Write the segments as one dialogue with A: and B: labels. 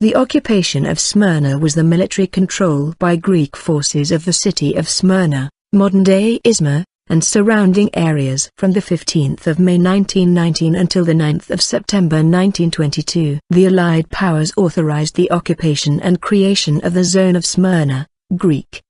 A: The occupation of Smyrna was the military control by Greek forces of the city of Smyrna, modern-day Izmir, and surrounding areas from the 15th of May 1919 until the 9th of September 1922. The Allied powers authorized the occupation and creation of the Zone of Smyrna, Greek,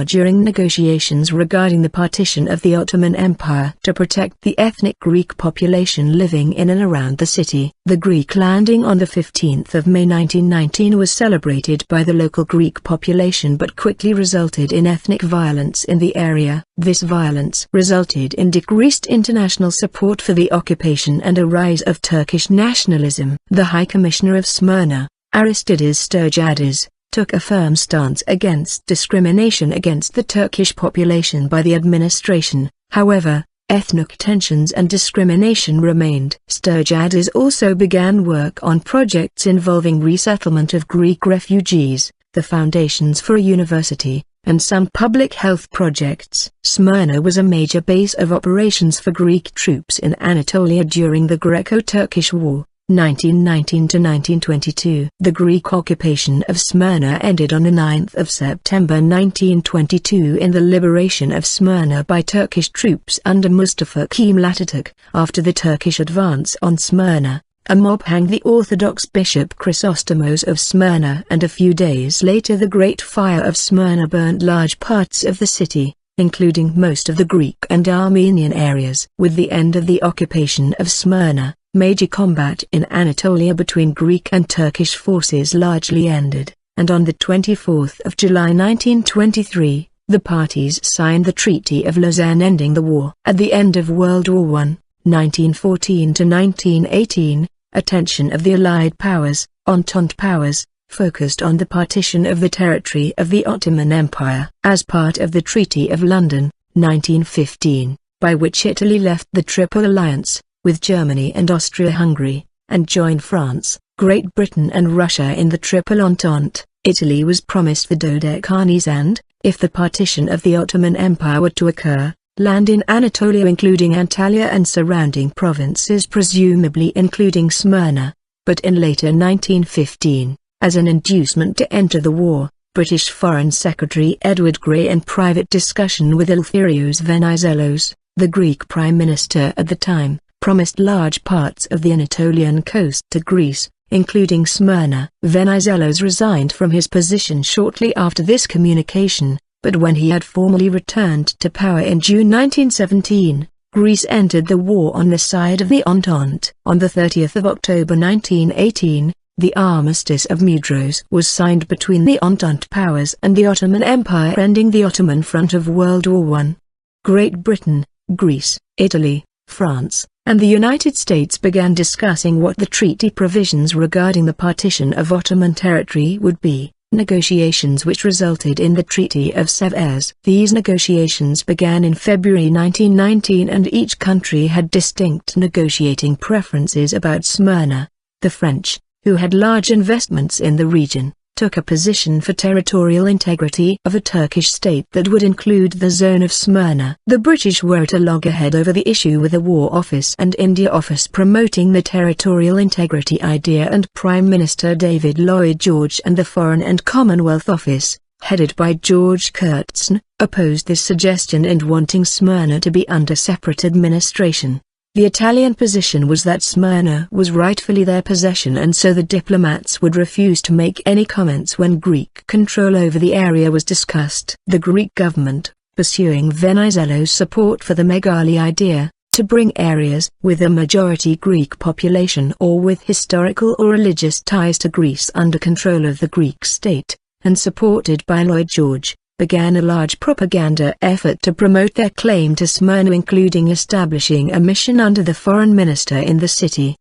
A: during negotiations regarding the partition of the Ottoman Empire to protect the ethnic Greek population living in and around the city. The Greek landing on the 15th of May 1919 was celebrated by the local Greek population but quickly resulted in ethnic violence in the area. This violence resulted in decreased international support for the occupation and a rise of Turkish nationalism. The High Commissioner of Smyrna, Aristidis Stergiadis, took a firm stance against discrimination against the Turkish population by the administration. However, ethnic tensions and discrimination remained. Stergiadis also began work on projects involving resettlement of Greek refugees, the foundations for a university, and some public health projects. Smyrna was a major base of operations for Greek troops in Anatolia during the Greco-Turkish War, 1919 to 1922. The Greek occupation of Smyrna ended on the 9th of September 1922 in the liberation of Smyrna by Turkish troops under Mustafa Kemal Atatürk. After the Turkish advance on Smyrna, a mob hanged the Orthodox Bishop Chrysostomos of Smyrna, and a few days later the Great Fire of Smyrna burnt large parts of the city, including most of the Greek and Armenian areas. With the end of the occupation of Smyrna, major combat in Anatolia between Greek and Turkish forces largely ended, and on the 24th of July 1923, the parties signed the Treaty of Lausanne ending the war. At the end of World War I, 1914 to 1918, attention of the Allied powers, Entente powers, focused on the partition of the territory of the Ottoman Empire. As part of the Treaty of London, 1915, by which Italy left the Triple Alliance, with Germany and Austria-Hungary, and joined France, Great Britain and Russia in the Triple Entente, Italy was promised the Dodecanese and, if the partition of the Ottoman Empire were to occur, land in Anatolia including Antalya and surrounding provinces presumably including Smyrna. But in later 1915, as an inducement to enter the war, British Foreign Secretary Edward Grey in private discussion with Eleftherios Venizelos, the Greek Prime Minister at the time, promised large parts of the Anatolian coast to Greece, including Smyrna. Venizelos resigned from his position shortly after this communication, but when he had formally returned to power in June 1917, Greece entered the war on the side of the Entente. On the 30th of October 1918, the Armistice of Mudros was signed between the Entente powers and the Ottoman Empire, ending the Ottoman front of World War I. Great Britain, Greece, Italy, France, and the United States began discussing what the treaty provisions regarding the partition of Ottoman territory would be, negotiations which resulted in the Treaty of Sèvres. These negotiations began in February 1919 and each country had distinct negotiating preferences about Smyrna. The French, who had large investments in the region, took a position for territorial integrity of a Turkish state that would include the Zone of Smyrna. The British were at a loggerhead over the issue with the War Office and India Office promoting the territorial integrity idea, and Prime Minister David Lloyd George and the Foreign and Commonwealth Office, headed by George Curzon, opposed this suggestion and wanting Smyrna to be under separate administration. The Italian position was that Smyrna was rightfully their possession, and so the diplomats would refuse to make any comments when Greek control over the area was discussed. The Greek government, pursuing Venizelos' support for the Megali idea, to bring areas with a majority Greek population or with historical or religious ties to Greece under control of the Greek state, and supported by Lloyd George, began a large propaganda effort to promote their claim to Smyrna, including establishing a mission under the foreign minister in the city.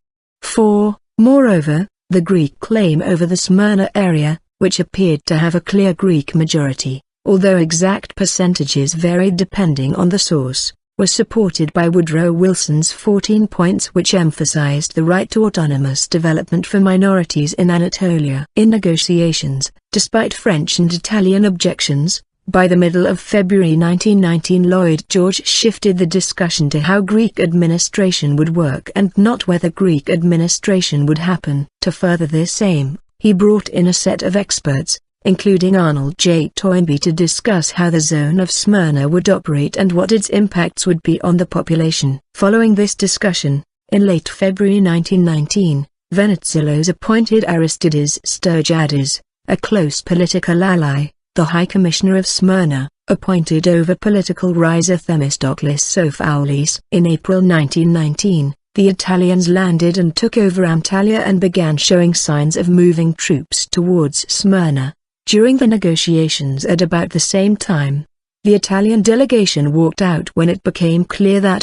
A: Moreover, the Greek claim over the Smyrna area, which appeared to have a clear Greek majority, although exact percentages varied depending on the source, was supported by Woodrow Wilson's 14 points, which emphasized the right to autonomous development for minorities in Anatolia. In negotiations, despite French and Italian objections, by the middle of February 1919 Lloyd George shifted the discussion to how Greek administration would work and not whether Greek administration would happen. To further this aim, He brought in a set of experts, including Arnold J. Toynbee, to discuss how the Zone of Smyrna would operate and what its impacts would be on the population. Following this discussion, in late February 1919, Venizelos appointed Aristidis Stergiadis, a close political ally, the High Commissioner of Smyrna, appointed over political riser Themistoklis Sofoulis. In April 1919, the Italians landed and took over Antalya and began showing signs of moving troops towards Smyrna. During the negotiations at about the same time, the Italian delegation walked out when it became clear that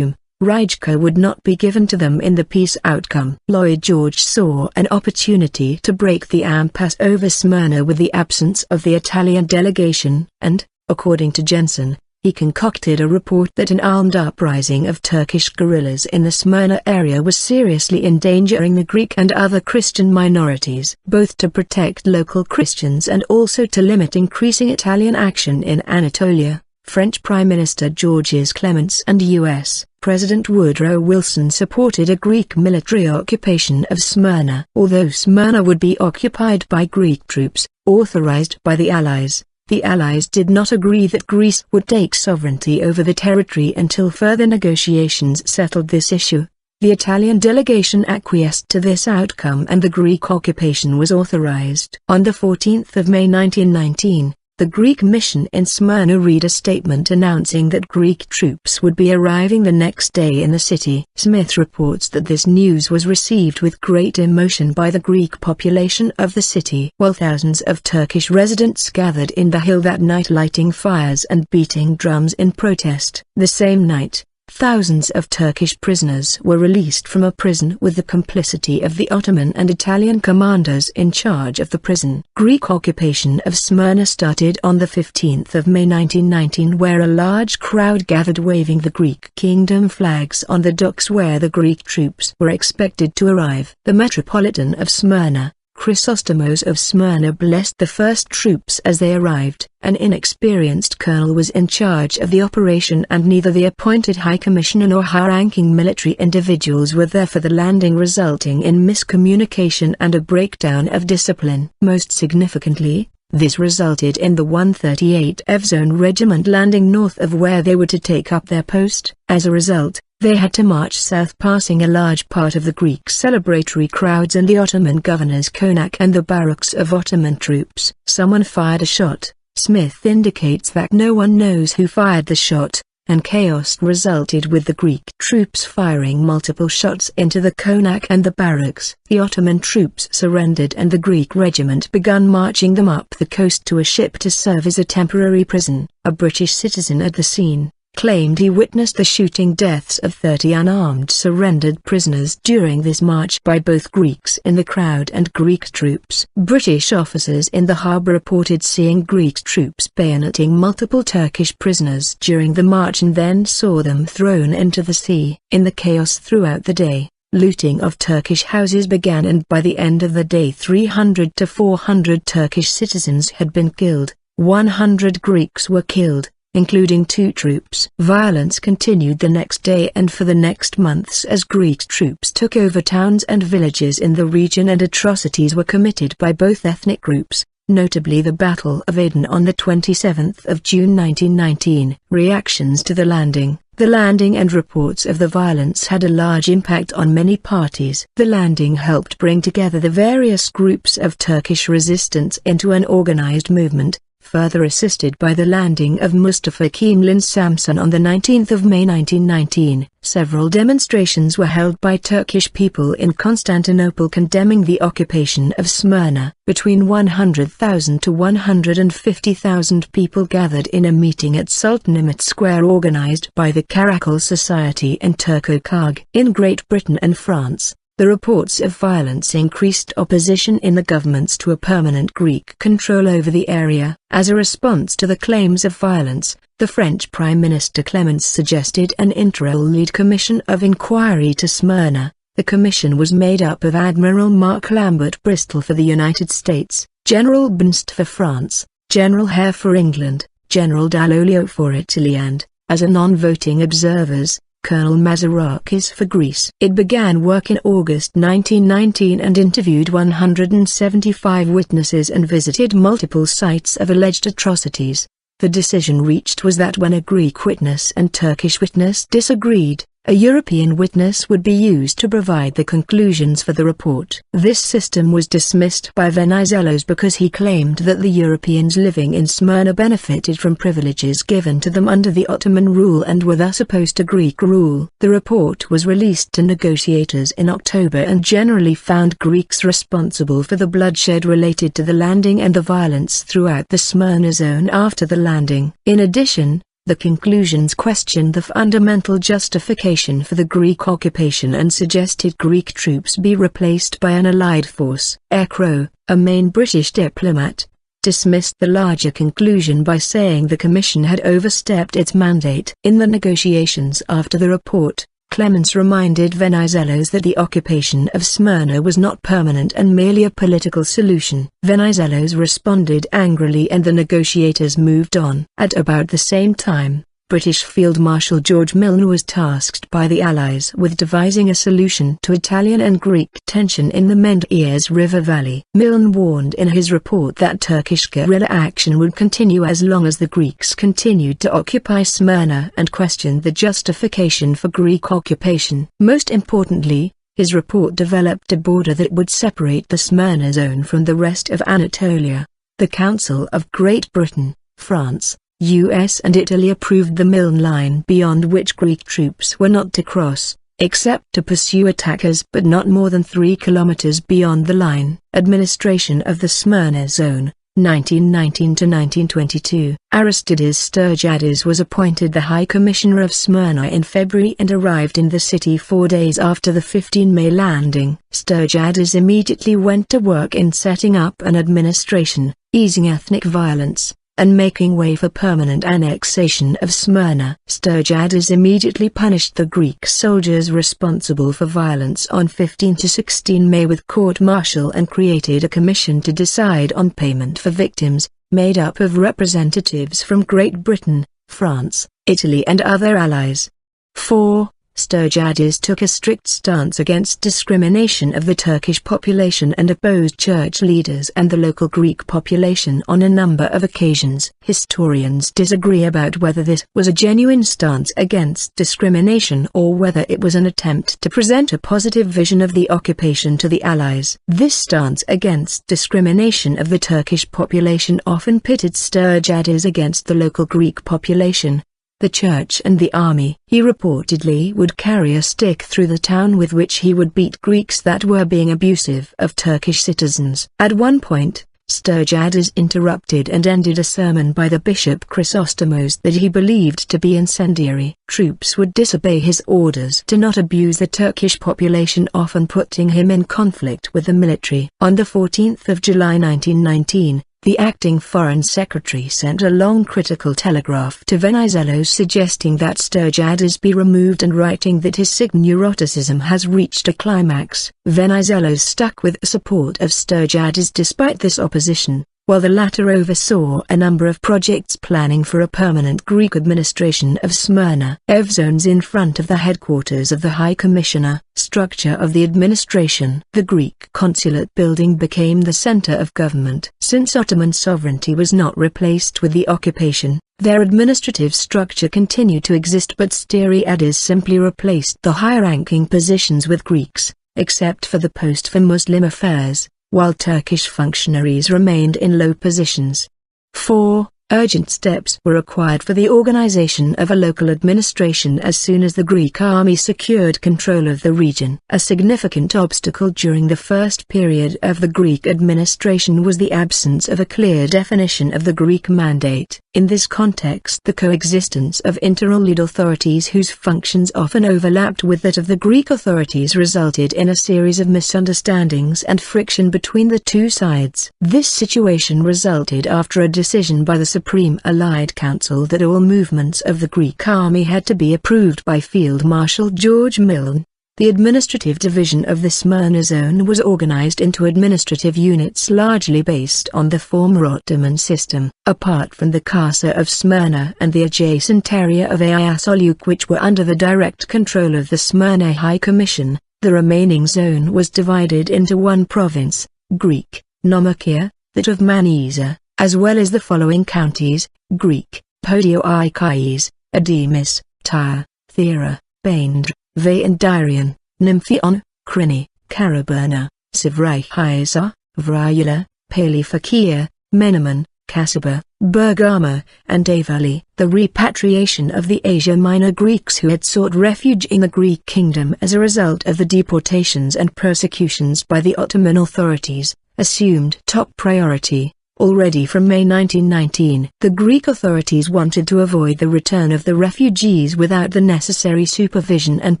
A: Rijeka would not be given to them in the peace outcome. Lloyd George saw an opportunity to break the impasse over Smyrna with the absence of the Italian delegation, and, according to Jensen, he concocted a report that an armed uprising of Turkish guerrillas in the Smyrna area was seriously endangering the Greek and other Christian minorities, both to protect local Christians and also to limit increasing Italian action in Anatolia. French Prime Minister Georges Clemenceau and U.S. President Woodrow Wilson supported a Greek military occupation of Smyrna. Although Smyrna would be occupied by Greek troops, authorized by the Allies did not agree that Greece would take sovereignty over the territory until further negotiations settled this issue. The Italian delegation acquiesced to this outcome and the Greek occupation was authorized. On the 14th of May 1919, the Greek mission in Smyrna read a statement announcing that Greek troops would be arriving the next day in the city. Smith reports that this news was received with great emotion by the Greek population of the city. While thousands of Turkish residents gathered in the hill that night lighting fires and beating drums in protest. The same night, thousands of Turkish prisoners were released from a prison with the complicity of the Ottoman and Italian commanders in charge of the prison. Greek occupation of Smyrna started on the 15th of May 1919, where a large crowd gathered waving the Greek kingdom flags on the docks where the Greek troops were expected to arrive. The Metropolitan of Smyrna, Chrysostomos of Smyrna, blessed the first troops as they arrived. An inexperienced colonel was in charge of the operation and neither the appointed High Commissioner nor high-ranking military individuals were there for the landing, resulting in miscommunication and a breakdown of discipline. Most significantly, this resulted in the 138th Zone Regiment landing north of where they were to take up their post. As a result, they had to march south, passing a large part of the Greek celebratory crowds and the Ottoman governor's konak and the barracks of Ottoman troops. Someone fired a shot. Smith indicates that no one knows who fired the shot, and chaos resulted with the Greek troops firing multiple shots into the konak and the barracks. The Ottoman troops surrendered and the Greek regiment began marching them up the coast to a ship to serve as a temporary prison. A British citizen at the scene claimed he witnessed the shooting deaths of 30 unarmed surrendered prisoners during this march by both Greeks in the crowd and Greek troops. British officers in the harbour reported seeing Greek troops bayoneting multiple Turkish prisoners during the march and then saw them thrown into the sea. In the chaos throughout the day, looting of Turkish houses began and by the end of the day 300 to 400 Turkish citizens had been killed, 100 Greeks were killed, including 2 troops. Violence continued the next day and for the next months as Greek troops took over towns and villages in the region and atrocities were committed by both ethnic groups, notably the Battle of Aden on the 27th of June 1919. Reactions to the landing and reports of the violence had a large impact on many parties. The landing helped bring together the various groups of Turkish resistance into an organized movement, further assisted by the landing of Mustafa Kemal Samsun on the 19th of May 1919. Several demonstrations were held by Turkish people in Constantinople condemning the occupation of Smyrna. Between 100,000 to 150,000 people gathered in a meeting at Sultanahmet Square organized by the Karakol Society and Turco-Kag. In Great Britain and France, the reports of violence increased opposition in the governments to a permanent Greek control over the area. As a response to the claims of violence, the French Prime Minister Clemenceau suggested an inter-lead commission of inquiry to Smyrna. The commission was made up of Admiral Mark Lambert Bristol for the United States, General Bunst for France, General Hare for England, General Dall'Olio for Italy and, as a non-voting observers, Colonel Mazarakis for Greece. It began work in August 1919 and interviewed 175 witnesses and visited multiple sites of alleged atrocities. The decision reached was that when a Greek witness and Turkish witness disagreed, a European witness would be used to provide the conclusions for the report. This system was dismissed by Venizelos because he claimed that the Europeans living in Smyrna benefited from privileges given to them under the Ottoman rule and were thus opposed to Greek rule. The report was released to negotiators in October and generally found Greeks responsible for the bloodshed related to the landing and the violence throughout the Smyrna zone after the landing. In addition, the conclusions questioned the fundamental justification for the Greek occupation and suggested Greek troops be replaced by an allied force. Ekro, a main British diplomat, dismissed the larger conclusion by saying the Commission had overstepped its mandate. In the negotiations after the report, Clements reminded Venizelos that the occupation of Smyrna was not permanent and merely a political solution. Venizelos responded angrily and the negotiators moved on. At about the same time, British Field Marshal George Milne was tasked by the Allies with devising a solution to Italian and Greek tension in the Mendes River Valley. Milne warned in his report that Turkish guerrilla action would continue as long as the Greeks continued to occupy Smyrna and questioned the justification for Greek occupation. Most importantly, his report developed a border that would separate the Smyrna zone from the rest of Anatolia. The Council of Great Britain, France, US and Italy approved the Milne Line beyond which Greek troops were not to cross, except to pursue attackers but not more than 3 kilometers beyond the line. Administration of the Smyrna Zone, 1919 to 1922. Aristidis Stergiadis was appointed the High Commissioner of Smyrna in February and arrived in the city 4 days after the 15 May landing. Stergiadis immediately went to work in setting up an administration, easing ethnic violence, and making way for permanent annexation of Smyrna. Stergiadis immediately punished the Greek soldiers responsible for violence on 15 to 16 May with court-martial and created a commission to decide on payment for victims, made up of representatives from Great Britain, France, Italy and other allies. 4. Stergiadis took a strict stance against discrimination of the Turkish population and opposed church leaders and the local Greek population on a number of occasions. Historians disagree about whether this was a genuine stance against discrimination or whether it was an attempt to present a positive vision of the occupation to the Allies. This stance against discrimination of the Turkish population often pitted Stergiadis against the local Greek population, the church and the army. He reportedly would carry a stick through the town with which he would beat Greeks that were being abusive of Turkish citizens. At one point, Stergiadis interrupted and ended a sermon by the Bishop Chrysostomos that he believed to be incendiary. Troops would disobey his orders to not abuse the Turkish population, often putting him in conflict with the military. On the 14th of July 1919, the acting Foreign Secretary sent a long critical telegraph to Venizelos suggesting that Stergiadis be removed and writing that his sick neuroticism has reached a climax. Venizelos stuck with the support of Stergiadis despite this opposition, while the latter oversaw a number of projects planning for a permanent Greek administration of Smyrna. Zones in front of the headquarters of the High Commissioner. Structure of the administration. The Greek consulate building became the center of government. Since Ottoman sovereignty was not replaced with the occupation, their administrative structure continued to exist, but Stergiadis simply replaced the higher-ranking positions with Greeks, except for the post for Muslim affairs, while Turkish functionaries remained in low positions. 4. Urgent steps were required for the organization of a local administration as soon as the Greek army secured control of the region. A significant obstacle during the first period of the Greek administration was the absence of a clear definition of the Greek mandate. In this context, the coexistence of inter-allied authorities whose functions often overlapped with that of the Greek authorities resulted in a series of misunderstandings and friction between the two sides. This situation resulted after a decision by the Supreme Allied Council that all movements of the Greek army had to be approved by Field Marshal George Milne. The administrative division of the Smyrna zone was organized into administrative units largely based on the former Ottoman system. Apart from the Casa of Smyrna and the adjacent area of Ayasoluk, which were under the direct control of the Smyrna High Commission, the remaining zone was divided into one province, Greek, Nomachia, that of Manisa, as well as the following counties, Greek, Podioikais, Ademis, Tyre, Thera, Baindr, Ve and Dirion, Nymphion, Crini, Karaburna, Sivrihiza, Vryula, Palifakia, Menaman, Kasaba, Bergama, and Avali. The repatriation of the Asia Minor Greeks who had sought refuge in the Greek kingdom as a result of the deportations and persecutions by the Ottoman authorities, assumed top priority. Already from May 1919, the Greek authorities wanted to avoid the return of the refugees without the necessary supervision and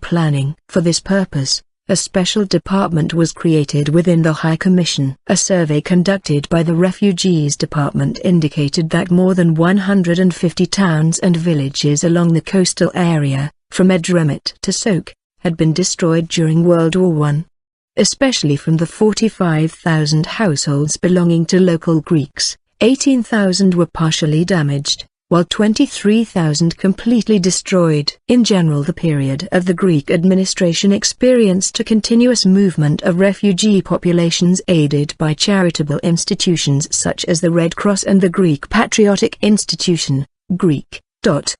A: planning. For this purpose, a special department was created within the High Commission. A survey conducted by the Refugees Department indicated that more than 150 towns and villages along the coastal area, from Edremit to Sok, had been destroyed during World War I. Especially from the 45,000 households belonging to local Greeks, 18,000 were partially damaged, while 23,000 completely destroyed. In general, the period of the Greek administration experienced a continuous movement of refugee populations aided by charitable institutions such as the Red Cross and the Greek Patriotic Institution, Greek.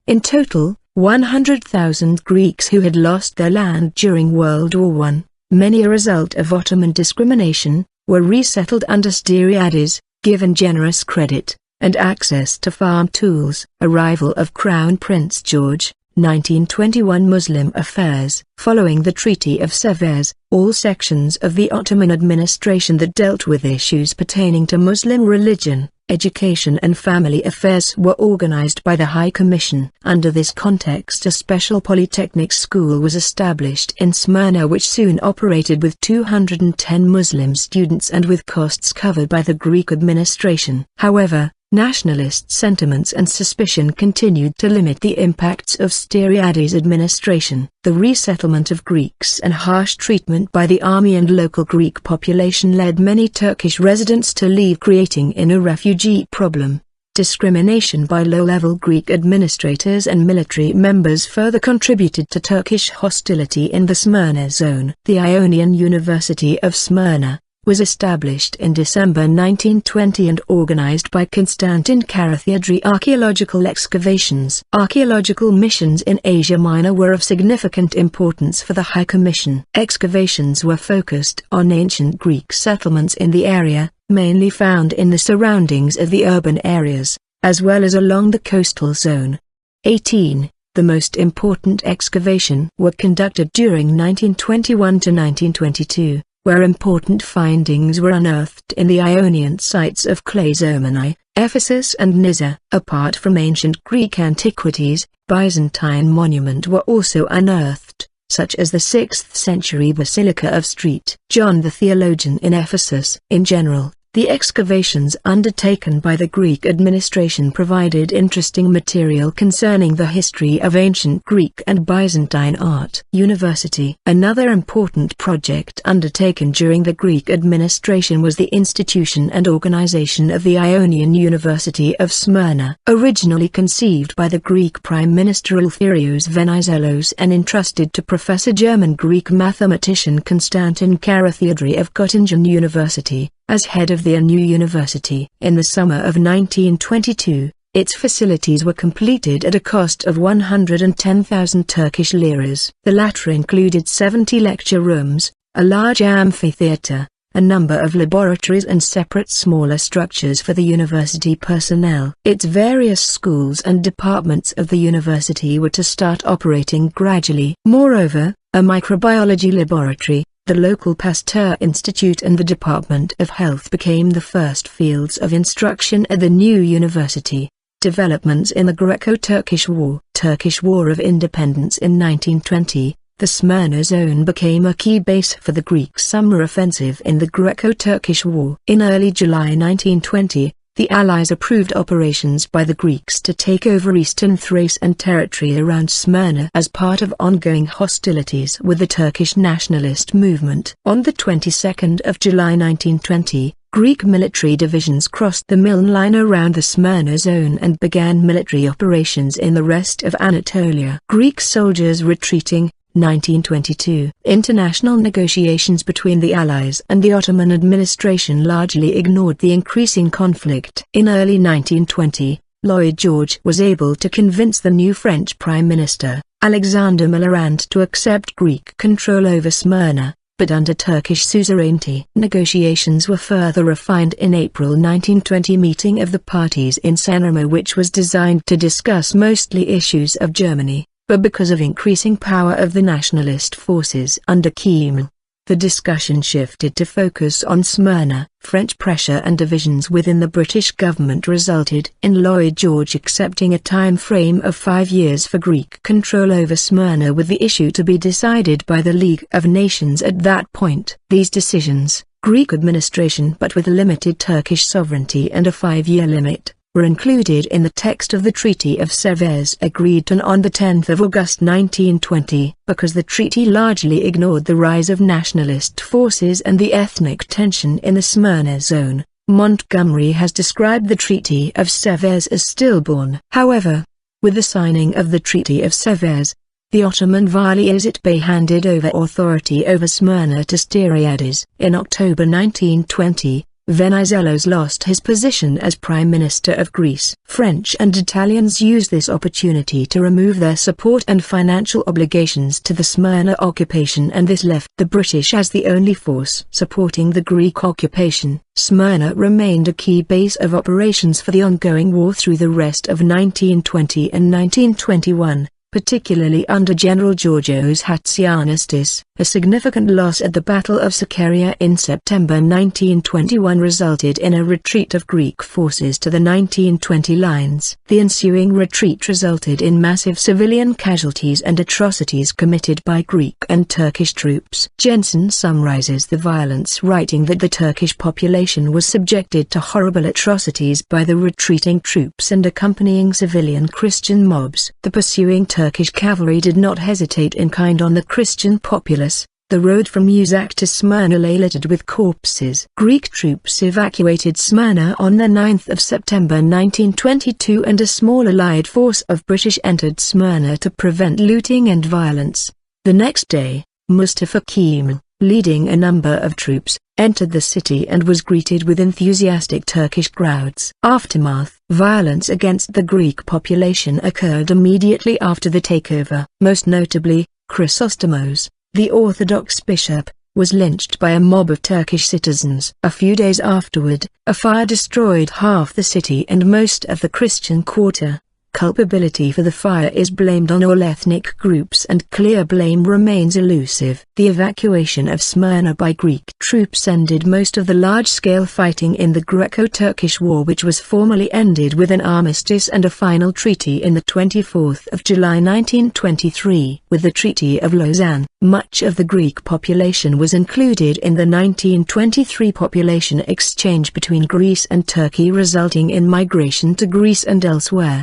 A: In total, 100,000 Greeks who had lost their land during World War I, many a result of Ottoman discrimination, were resettled under Stergiadis, given generous credit and access to farm tools. Arrival of Crown Prince George, 1921. Muslim affairs. Following the Treaty of Sevres, all sections of the Ottoman administration that dealt with issues pertaining to Muslim religion, education and family affairs were organized by the High Commission. Under this context, a special polytechnic school was established in Smyrna which soon operated with 210 Muslim students and with costs covered by the Greek administration. However, nationalist sentiments and suspicion continued to limit the impacts of Stergiadis' administration. The resettlement of Greeks and harsh treatment by the army and local Greek population led many Turkish residents to leave, creating a refugee problem. Discrimination by low-level Greek administrators and military members further contributed to Turkish hostility in the Smyrna zone. The Ionian University of Smyrna was established in December 1920 and organized by Constantin Karatheodri. Archaeological excavations. Archaeological missions in Asia Minor were of significant importance for the High Commission. Excavations were focused on ancient Greek settlements in the area, mainly found in the surroundings of the urban areas, as well as along the coastal zone. 18. The most important excavation were conducted during 1921 to 1922. Where important findings were unearthed in the Ionian sites of Clazomeni, Ephesus and Nysa. Apart from ancient Greek antiquities, Byzantine monuments were also unearthed, such as the 6th century Basilica of St. John the Theologian in Ephesus. In general, the excavations undertaken by the Greek administration provided interesting material concerning the history of ancient Greek and Byzantine art. University. Another important project undertaken during the Greek administration was the institution and organization of the Ionian University of Smyrna. Originally conceived by the Greek Prime Minister Eleftherios Venizelos and entrusted to Professor German-Greek mathematician Constantin Karatheodri of Göttingen University, as head of the new university. In the summer of 1922, its facilities were completed at a cost of 110,000 Turkish liras. The latter included 70 lecture rooms, a large amphitheater, a number of laboratories and separate smaller structures for the university personnel. Its various schools and departments of the university were to start operating gradually. Moreover, a microbiology laboratory, the local Pasteur Institute and the Department of Health became the first fields of instruction at the new university. Developments in the Greco-Turkish War. Turkish War of Independence in 1920, the Smyrna zone became a key base for the Greek summer offensive in the Greco-Turkish War. In early July 1920, the Allies approved operations by the Greeks to take over eastern Thrace and territory around Smyrna as part of ongoing hostilities with the Turkish nationalist movement. On the 22nd of July 1920, Greek military divisions crossed the Milne Line around the Smyrna zone and began military operations in the rest of Anatolia. Greek soldiers retreating. 1922. International negotiations between the Allies and the Ottoman administration largely ignored the increasing conflict. In early 1920, Lloyd George was able to convince the new French Prime Minister, Alexander Millerand, to accept Greek control over Smyrna, but under Turkish suzerainty. Negotiations were further refined in April 1920 meeting of the parties in San Remo, which was designed to discuss mostly issues of Germany. But because of increasing power of the nationalist forces under Kemal, the discussion shifted to focus on Smyrna. French pressure and divisions within the British government resulted in Lloyd George accepting a time frame of 5 years for Greek control over Smyrna, with the issue to be decided by the League of Nations at that point. These decisions, Greek administration but with limited Turkish sovereignty and a 5-year limit, were included in the text of the Treaty of Sèvres agreed on 10 August 1920. Because the treaty largely ignored the rise of nationalist forces and the ethnic tension in the Smyrna zone, Montgomery has described the Treaty of Sèvres as stillborn. However, with the signing of the Treaty of Sèvres, the Ottoman Valiazet Bey handed over authority over Smyrna to Stergiadis. In October 1920, Venizelos lost his position as Prime Minister of Greece. French and Italians used this opportunity to remove their support and financial obligations to the Smyrna occupation, and this left the British as the only force supporting the Greek occupation. Smyrna remained a key base of operations for the ongoing war through the rest of 1920 and 1921. Particularly under General Georgios Hatzianastis. A significant loss at the Battle of Sakarya in September 1921 resulted in a retreat of Greek forces to the 1920 lines. The ensuing retreat resulted in massive civilian casualties and atrocities committed by Greek and Turkish troops. Jensen summarizes the violence, writing that the Turkish population was subjected to horrible atrocities by the retreating troops and accompanying civilian Christian mobs. The pursuing Turkish cavalry did not hesitate in kind on the Christian populace. The road from Uzak to Smyrna lay littered with corpses. Greek troops evacuated Smyrna on the 9th of September 1922, and a small allied force of British entered Smyrna to prevent looting and violence. The next day, Mustafa Kemal, leading a number of troops, entered the city and was greeted with enthusiastic Turkish crowds. Aftermath. Violence against the Greek population occurred immediately after the takeover. Most notably, Chrysostomos, the Orthodox bishop, was lynched by a mob of Turkish citizens. A few days afterward, a fire destroyed half the city and most of the Christian quarter. Culpability for the fire is blamed on all ethnic groups and clear blame remains elusive. The evacuation of Smyrna by Greek troops ended most of the large-scale fighting in the Greco-Turkish War, which was formally ended with an armistice and a final treaty in the 24th of July 1923. With the Treaty of Lausanne, much of the Greek population was included in the 1923 population exchange between Greece and Turkey, resulting in migration to Greece and elsewhere.